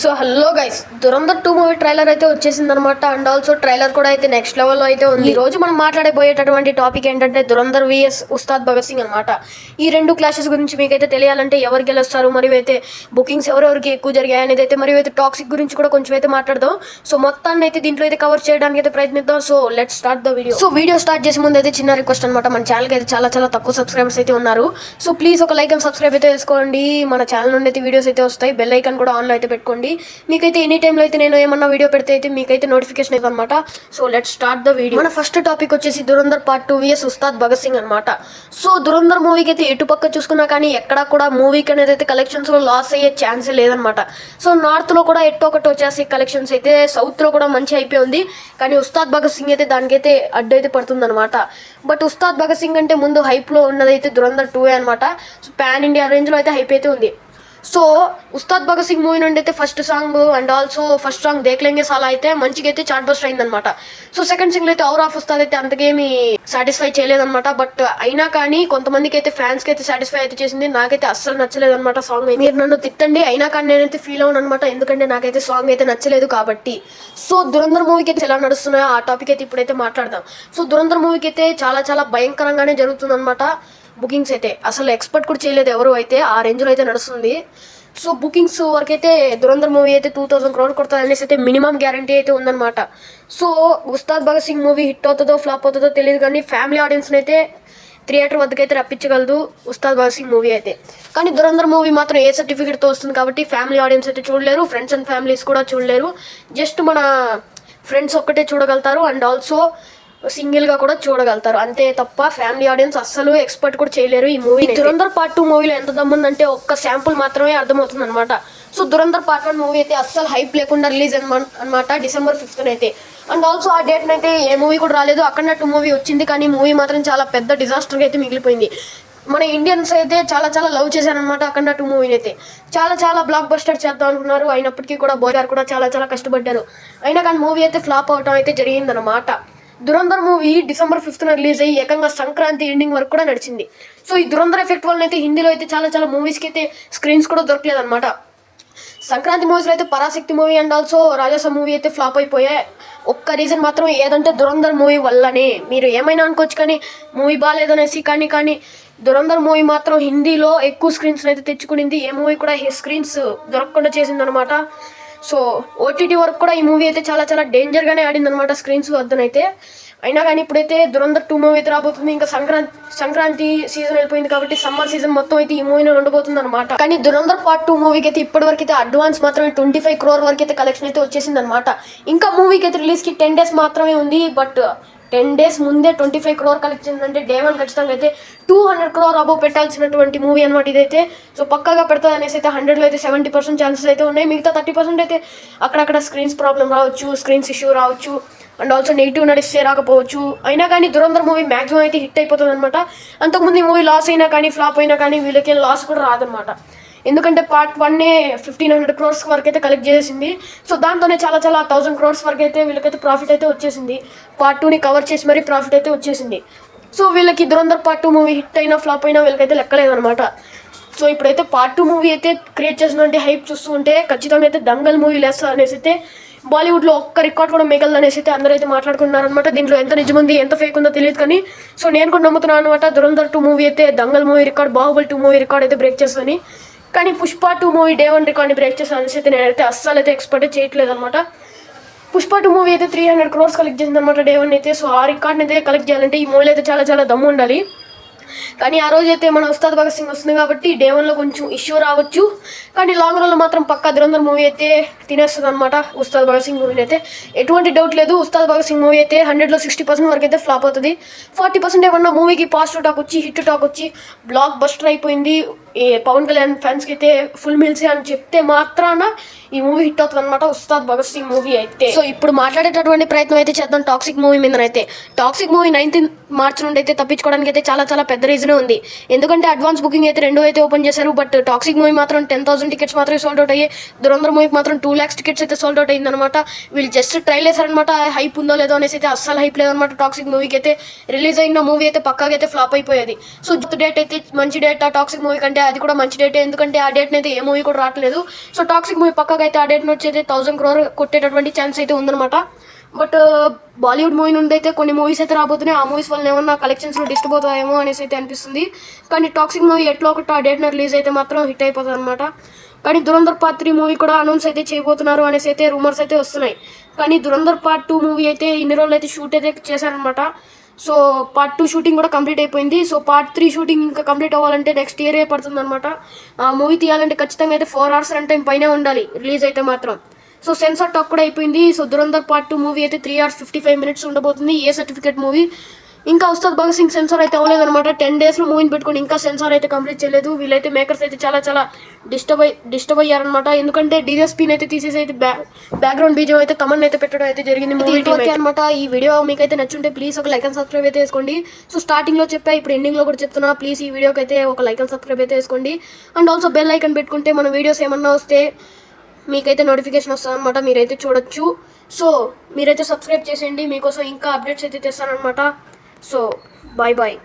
So hello guys, Dhurandhar 2 movie trailer అయితే వచ్చేసింది అనమాట. అండ్ ఆల్సో ట్రైలర్ కూడా అయితే నెక్స్ట్ లెవెల్లో అయితే ఉంది. ఈ రోజు మనం మాట్లాడబోయేటటువంటి టాపిక్ ఏంటంటే దురంధర్ విఎస్ ఉస్తాద్ భగత్ సింగ్ అనమాట. ఈ రెండు క్లాషెస్ గురించి మీకైతే తెలియాలంటే ఎవరు గెలుస్తారు, మరియు అయితే బుకింగ్స్ ఎవరెవరికి ఎక్కువ జరిగాయి అనేది అయితే, మరియు అయితే టాక్సిక్ గురించి కూడా కొంచెం అయితే మాట్లాడదాం. సో మొత్తాన్ని అయితే దీంట్లో అయితే కవర్ చేయడానికి అయితే ప్రయత్నిద్దాం. So let's start the video. So video start చేసే ముందు అయితే చిన్న రిక్వెస్ట్ అనమాట, మన ఛానల్కి అయితే చాలా తక్కువ సబ్స్క్రైబర్స్ అయితే ఉన్నారు. సో ప్లీజ్ ఒక లైక్ అండ్ సబ్స్క్రైబ్ అయితే చేసుకోండి. మన ఛానల్ నుండి అయితే వీడియోస్ అయితే వస్తాయి. బెల్ ఐకాన్ కూడా ఆన్లో అయితే పెట్టుకోండి. మీకైతే ఎనీ టైంలో అయితే నేను ఏమన్నా వీడియో పెడితే అయితే మీకైతే నోటిఫికేషన్ అయితే అనమాట. So let's start the video. మన ఫస్ట్ టాపిక్ వచ్చేసి దురంధర్ పార్ట్ 2 విఎస్ ఉస్తాద్ భగత్ సింగ్ అనమాట. సో దురంధర్ మూవీకి అయితే ఎటు పక్క చూసుకున్నా కానీ ఎక్కడా కూడా మూవీకి అనేది అయితే కలెక్షన్స్ లో లాస్ అయ్యే ఛాన్సే లేదనమాట. సో నార్త్ లో కూడా ఎట్టో ఒకటి వచ్చేసి కలెక్షన్స్ అయితే, సౌత్ లో కూడా మంచి అయిపోయి ఉంది. కానీ ఉస్తాద్ భగత్ సింగ్ అయితే దానికైతే అడ్డు అయితే పడుతుంది అనమాట. బట్ ఉస్తాద్ భగత్ సింగ్ అంటే ముందు హైప్ లో ఉన్నదైతే దురంధర్ 2 అనమాట. సో పాన్ ఇండియా రేంజ్ లో అయితే హైప్ అయితే ఉంది. సో ఉస్తాద్ భగత్ సింగ్ మూవీ నుండి అయితే first song and also first song Dekhlenge Saala అయితే మంచిగా అయితే చార్ట్ బస్టర్ అయిందనమాట. సో సెకండ్ సింగిల్ అయితే ఔర్ ఆఫ్ ఉస్తాద్ అయితే అంతకేమి సాటిస్ఫై చేయలేదన్నమాట. బట్ అయినా కానీ కొంతమందికి అయితే ఫ్యాన్స్ కి అయితే సాటిస్ఫై అయితే చేసింది. నాకైతే అస్సలు నచ్చలేదన్నమాట సాంగ్. మీరు నన్ను తిట్టండి, అయినా కానీ నేనైతే ఫీల్ అవును అనమాట, ఎందుకంటే నాకైతే సాంగ్ అయితే నచ్చలేదు కాబట్టి. సో దురంధర్ మూవీకి అయితే ఎలా నడుస్తున్నాయో ఆ టాపిక్ అయితే ఇప్పుడైతే మాట్లాడదాం. సో దురంధర్ మూవీకి అయితే చాలా భయంకరంగానే జరుగుతుంది అనమాట. బుకింగ్స్ అయితే అసలు ఎక్స్పెక్ట్ కూడా చేయలేదు ఎవరు, అయితే ఆ రేంజ్లో అయితే నడుస్తుంది. సో బుకింగ్స్ వరకు అయితే దురంధర్ మూవీ అయితే 2000 crore కొడుతుంది అనేసి అయితే మినిమం గ్యారంటీ అయితే ఉందన్నమాట. So Ustaad Bhagat Singh movie hit అవుతుందో ఫ్లాప్ అవుతుందో తెలియదు, కానీ ఫ్యామిలీ ఆడియన్స్ని అయితే థియేటర్ వద్దకైతే రప్పించగలదు ఉస్తాద్ భగత్ సింగ్ మూవీ అయితే. కానీ దురంధర్ మూవీ మాత్రం ఏ సర్టిఫికేట్తో వస్తుంది కాబట్టి ఫ్యామిలీ ఆడియన్స్ అయితే చూడలేరు, ఫ్రెండ్స్ అండ్ ఫ్యామిలీస్ కూడా చూడలేరు. జస్ట్ మన ఫ్రెండ్స్ ఒక్కటే చూడగలుగుతారు, అండ్ ఆల్సో సింగిల్ గా కూడా చూడగలుగుతారు, అంతే తప్ప ఫ్యామిలీ ఆడియన్స్ అస్సలు ఎక్స్పెక్ట్ కూడా చేయలేరు ఈ మూవీ. దురంధర్ పార్ట్ 2 మూవీలో ఎంత దమ్ముందంటే ఒక్క శాంపుల్ మాత్రమే అర్థమవుతుంది అనమాట. సో దురంధర్ పార్ట్ 1 మూవీ అయితే అస్సలు హైప్ లేకుండా రిలీజ్ అనమాట December 5th అయితే. అండ్ ఆల్సో ఆ డేట్ అయితే ఏ మూవీ కూడా రాలేదు. అక్కడ 2 మూవీ వచ్చింది, కానీ మూవీ మాత్రం చాలా పెద్ద డిజాస్టర్గా అయితే మిగిలిపోయింది. మన ఇండియన్స్ అయితే చాలా లవ్ చేశారనమాట అక్కడ 2 మూవీని అయితే. చాలా బ్లాక్ బస్టర్ చేద్దాం అనుకున్నారు, అయినప్పటికీ కూడా బోయ్ గారు కూడా చాలా కష్టపడ్డారు. అయినా కానీ మూవీ అయితే ఫ్లాప్ అవడం అయితే జరిగిందనమాట. Dhurandhar movie December 5th release అయ్యి ఏకంగా సంక్రాంతి ఎండింగ్ వరకు కూడా నడిచింది. సో ఈ దురంధర్ ఎఫెక్ట్ వల్ల అయితే హిందీలో అయితే చాలా మూవీస్కి అయితే స్క్రీన్స్ కూడా దొరకలేదు అనమాట. సంక్రాంతి మూవీస్లో అయితే పరాశక్తి మూవీ అండ్ ఆల్సో రాజస మూవీ అయితే ఫ్లాప్ అయిపోయాయి. ఒక్క రీజన్ మాత్రం ఏదంటే దురంధర్ మూవీ వల్లనే. మీరు ఏమైనా అనుకోవచ్చు కానీ మూవీ బాగాలేదనేసి, కానీ దురంధర్ మూవీ మాత్రం హిందీలో ఎక్కువ స్క్రీన్స్ అయితే తెచ్చుకునింది. ఏ మూవీ కూడా స్క్రీన్స్ దొరకకుండా చేసిందనమాట. సో ఓటీటీ వరకు కూడా ఈ మూవీ అయితే చాలా డేంజర్గానే ఆడింది అనమాట స్క్రీన్స్ వద్దనైతే. అయినా కానీ ఇప్పుడైతే దురంధర్ 2 మూవీ అయితే రాబోతుంది. ఇంకా సంక్రాంతి సీజన్ వెళ్ళిపోయింది కాబట్టి సమ్మర్ సీజన్ మొత్తం అయితే ఈ మూవీలో ఉండబోతుంది అనమాట. కానీ దురంధర్ పార్ట్ 2 మూవీకి అయితే ఇప్పటి వరకు అయితే అడ్వాన్స్ మాత్రమే 25 crore వరకు అయితే కలెక్షన్ అయితే వచ్చేసింది అనమాట. ఇంకా మూవీకి అయితే రిలీజ్కి 10 days మాత్రమే ఉంది. బట్ 10 days ముందే 25 crore కలెక్ట్ చేసిందంటే డే 1 ఖచ్చితంగా అయితే 200 crore అబౌవ్ పెట్టాల్సినటువంటి మూవీ అనమాట ఇదైతే. సో పక్కాగా పెడుతుంది అనేసి అయితే 100లో అయితే 70% ఛాన్సెస్ అయితే ఉన్నాయి. మిగతా 30% అయితే అక్కడక్కడ స్క్రీన్స్ ప్రాబ్లం రావచ్చు, స్క్రీన్స్ ఇష్యూ రావచ్చు, అండ్ ఆల్సో నెగిటివ్ నడిస్తే రాకపోవచ్చు. అయినా కానీ దురంధర్ మూవీ మ్యాక్సిమం అయితే హిట్ అయిపోతుంది అనమాట. అంతకుముందు ఈ మూవీ లాస్ అయినా కానీ ఫ్లాప్ అయినా కానీ వీళ్ళకి లాస్ కూడా రాదనమాట. ఎందుకంటే పార్ట్ 1 1500 crores వరకు అయితే కలెక్ట్ చేసింది. సో దాంతోనే చాలా 1000 crores వరకు అయితే వీళ్ళకైతే ప్రాఫిట్ అయితే వచ్చేసింది. పార్ట్ 2ని కవర్ చేసి మరీ ప్రాఫిట్ అయితే వచ్చేసింది. సో వీళ్ళకి దురంధర్ పార్ట్ 2 మూవీ హిట్ అయినా ఫ్లాప్ అయినా వీళ్ళకైతే లెక్కలేదనమాట. సో ఇప్పుడైతే పార్ట్ 2 మూవీ అయితే క్రియేట్ చేసినటువంటి హైప్ చూస్తూ ఉంటే ఖచ్చితంగా అయితే దంగల్ మూవీ లేస్తా అనేసి అయితే బాలీవుడ్లో ఒక్క రికార్డ్ కూడా మిగలదు అనేసి అయితే అందరూ అయితే మాట్లాడుకుంటున్నారనమాట. దీంట్లో ఎంత నిజముంది ఎంత ఫేక్ ఉందో తెలియదు, కానీ సో నేను కూడా నమ్ముతున్నాను అనమాట దురంధర్ 2 మూవీ అయితే Dangal movie record, Baahubali 2 movie record అయితే బ్రేక్ చేస్తుందని. కానీ పుష్ప 2 మూవీ డే 1 రికార్డ్ని బ్రేక్ చేస్తాను అనేసి అయితే నేనైతే అస్సలు అయితే ఎక్స్పెక్ట్ చేయట్లేదు అనమాట. పుష్ప 2 మూవీ అయితే 300 crores కలెక్ట్ చేసింది అనమాట డే 1 అయితే. సో ఆ రికార్డ్ని అయితే కలెక్ట్ చేయాలంటే ఈ మూవీలో అయితే చాలా దమ్ము ఉండాలి. కానీ ఆ రోజు అయితే మన ఉస్తాద్ భగత్ సింగ్ వస్తుంది కాబట్టి డే 1లో కొంచెం ఇష్యూ రావచ్చు, కానీ లాంగ్ రన్లో మాత్రం పక్కా దురంధర్ మూవీ అయితే తినేస్తుంది అనమాట ఉస్తాద్ భగత్ సింగ్ మూవీని అయితే. ఎటువంటి డౌట్ లేదు, ఉస్తాద్ భగత్ సింగ్ మూవీ అయితే 100లో 60% వరకు అయితే ఫ్లాప్ అవుతుంది. 40% ఏమన్నా మూవీకి పాజిటివ్ టాక్ వచ్చి హిట్ టాక్ వచ్చి బ్లాక్ బస్టర్ అయిపోయింది, ఈ పవన్ కళ్యాణ్ ఫ్యాన్స్కి అయితే ఫుల్ మీల్సే అని చెప్తే మాత్రాన ఈ మూవీ హిట్ అవుతుంది అనమాట ఉస్తాద్ భగత్ సింగ్ మూవీ అయితే. సో ఇప్పుడు మాట్లాడేటటువంటి ప్రయత్నం అయితే చేద్దాం టాక్సిక్ మూవీ మీద అయితే. టాక్సిక్ మూవీ 19th March నుండి అయితే తప్పించుకోవడానికి అయితే చాలా పెద్ద రీజనే ఉంది. ఎందుకంటే అడ్వాన్స్ బుకింగ్ అయితే 2 అయితే ఓపెన్ చేశారు. బట్ టాక్సిక్ మూవీ మాత్రం 10,000 tickets మాత్రమే సోల్డ్ అవుట్ అయ్యాయి. దురంధర్ మూవీకి మాత్రం 2 lakhs tickets అయితే సోల్డ్ అవుట్ అయింది అనమాట. వీళ్ళు జస్ట్ ట్రైల్ వేసారనమాట, హైప్ ఉందో లేదో అనేసి అయితే అస్సలు హైప్ లేదనమాట. టాక్సిక్ మూవీకి అయితే రిలీజ్ అయిన మూవీ అయితే పక్కాగా అయితే ఫ్లాప్ అయిపోయేది. సో డేట్ అయితే మంచి డేట్ టాక్సిక్ మూవీ కంటే అది కూడా మంచి డేటే, ఎందుకంటే ఆ డేట్ని అయితే ఏ మూవీ కూడా రావట్లేదు. సో టాక్సిక్ మూవీ పక్కగా అయితే ఆ డేట్ని వచ్చి అయితే 1000 crore కొట్టేటటువంటి ఛాన్స్ అయితే ఉందన్నమాట. బట్ బాలీవుడ్ మూవీ నుండి అయితే కొన్ని మూవీస్ అయితే రాబోతున్నాయి. ఆ మూవీస్ వల్ల ఏమన్నా కలెక్షన్స్లో డిస్టర్బ్ అవుతాయేమో అనేసి అయితే అనిపిస్తుంది. కానీ టాక్సిక్ మూవీ ఎట్లా ఒకటి ఆ డేట్న రిలీజ్ అయితే మాత్రం హిట్ అయిపోతుంది అనమాట. కానీ దురంధర్ పార్ట్ 3 మూవీ కూడా అనౌన్స్ అయితే చేయబోతున్నారు అనేసి అయితే రూమర్స్ అయితే వస్తున్నాయి. కానీ దురంధర్ పార్ట్ 2 మూవీ అయితే ఇన్ని రోజులు అయితే షూట్ అయితే చేశారనమాట. సో పార్ట్ 2 షూటింగ్ కూడా కంప్లీట్ అయిపోయింది. సో పార్ట్ 3 షూటింగ్ ఇంకా కంప్లీట్ అవ్వాలంటే నెక్స్ట్ ఇయరే పడుతుంది అనమాట. ఆ మూవీ తీయాలంటే ఖచ్చితంగా అయితే 4 hours రన్ టైం పైనే ఉండాలి రిలీజ్ అయితే మాత్రం. సో సెన్సార్ టాక్ కూడా అయిపోయింది. సో దురంధర్ పార్ట్ 2 మూవీ అయితే 3 hours 55 minutes ఉండబోతుంది. ఏ సర్టిఫికేట్ మూవీ ఇంకా ఉస్తాద్ భగత్ సింగ్ సెన్సార్ అయితే అవ్వలేదన్నమాట. 10 daysలో మూవీని పెట్టుకుని ఇంకా సెన్సార్ అయితే కంప్లీట్ చేయలేదు. వీళ్ళైతే మేకర్స్ అయితే చాలా డిస్టర్బ్ అయ్యారనమాట. ఎందుకంటే డిఎస్పీని అయితే తీసేసి అయితే బ్యాక్గ్రౌండ్ బీజం అయితే తమన్ అయితే పెట్టడం అయితే జరిగింది మూవీ అనమాట. ఈ వీడియో మీకైతే నచ్చుంటే ప్లీజ్ ఒక లైక్ అండ్ సబ్స్క్రైబ్ అయితే వేసుకోండి. సో స్టార్టింగ్లో చెప్పా, ఇప్పుడు ఎండింగ్లో కూడా చెప్తున్నా, ప్లీజ్ ఈ వీడియోకి అయితే ఒక లైక్ అండ్ సబ్స్క్రైబ్ అయితే వేసుకోండి. అండ్ ఆల్సో బెల్ ఐకాన్ పెట్టుకుంటే మన వీడియోస్ ఏమన్నా వస్తే మీకైతే నోటిఫికేషన్ వస్తుంది అనమాట, మీరైతే చూడొచ్చు. సో మీరైతే సబ్స్క్రైబ్ చేసేయండి, మీకోసం ఇంకా అప్డేట్స్ అయితే తెస్తానమాట. So bye.